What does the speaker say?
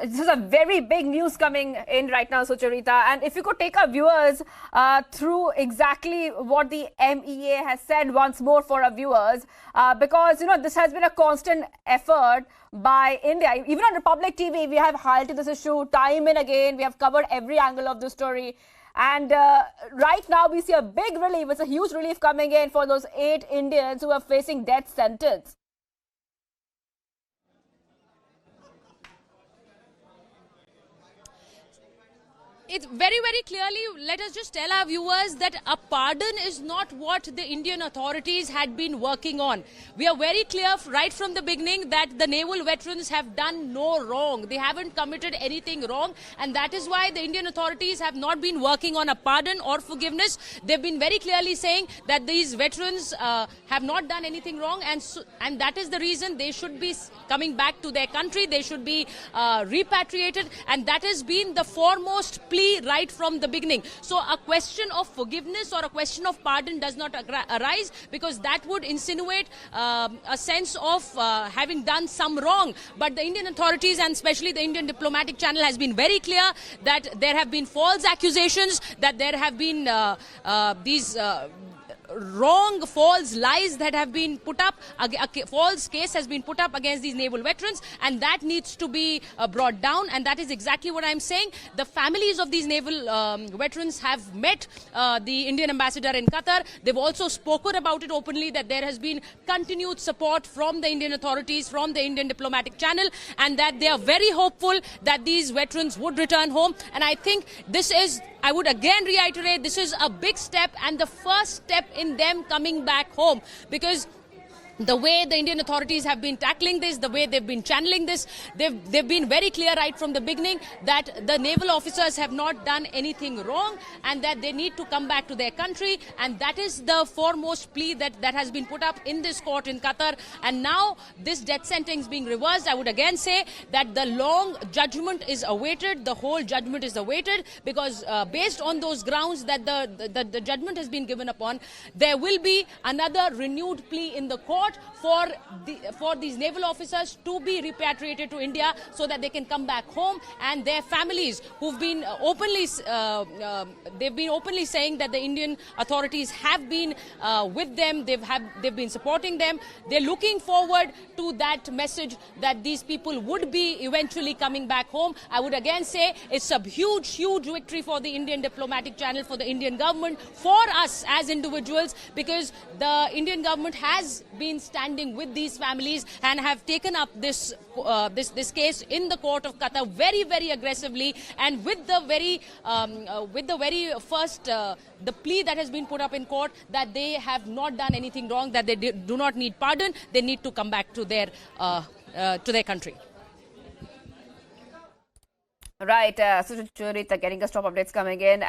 This is a very big news coming in right now, Sucharita. And if you could take our viewers through exactly what the MEA has said once more for our viewers, because, this has been a constant effort by India. Even on Republic TV, we have highlighted this issue time and again. We have covered every angle of the story. And right now, we see a big relief. It's a huge relief coming in for those 8 Indians who are facing death sentence. It's very, very clearly, let us just tell our viewers that a pardon is not what the Indian authorities had been working on. We are very clear right from the beginning that the naval veterans have done no wrong. They haven't committed anything wrong, and that is why the Indian authorities have not been working on a pardon or forgiveness. They've been very clearly saying that these veterans have not done anything wrong, and that is the reason they should be coming back to their country. They should be repatriated, and that has been the foremost plea right from the beginning. So a question of forgiveness or a question of pardon does not arise, because that would insinuate a sense of having done some wrong. But the Indian authorities, and especially the Indian diplomatic channel, has been very clear that there have been false accusations, that there have been these wrong, false lies that have been put up. A false case has been put up against these naval veterans, and that needs to be brought down. And that is exactly what I'm saying. The families of these naval veterans have met the Indian ambassador in Qatar. They've also spoken about it openly, that there has been continued support from the Indian authorities, from the Indian diplomatic channel, and that they are very hopeful that these veterans would return home. And I think this is, I would again reiterate, this is a big step and the first step in them coming back home, because the way the Indian authorities have been tackling this, the way they've been channeling this, they've been very clear right from the beginning that the naval officers have not done anything wrong and that they need to come back to their country. And that is the foremost plea that has been put up in this court in Qatar. And now this death sentence being reversed, I would again say that the long judgment is awaited, the whole judgment is awaited, because based on those grounds that the judgment has been given upon, there will be another renewed plea in the court for these naval officers to be repatriated to India so that they can come back home, and their families who've been openly saying that the Indian authorities have been with them, they've been supporting them. They're looking forward to that message that these people would be eventually coming back home. I would again say it's a huge victory for the Indian diplomatic channel, for the Indian government, for us as individuals, because the Indian government has been standing with these families and have taken up this case in the court of Qatar very, very aggressively, and with the very first the plea that has been put up in court that they have not done anything wrong, that they do not need pardon, they need to come back to their country. Right, Sucharita getting us top updates coming in.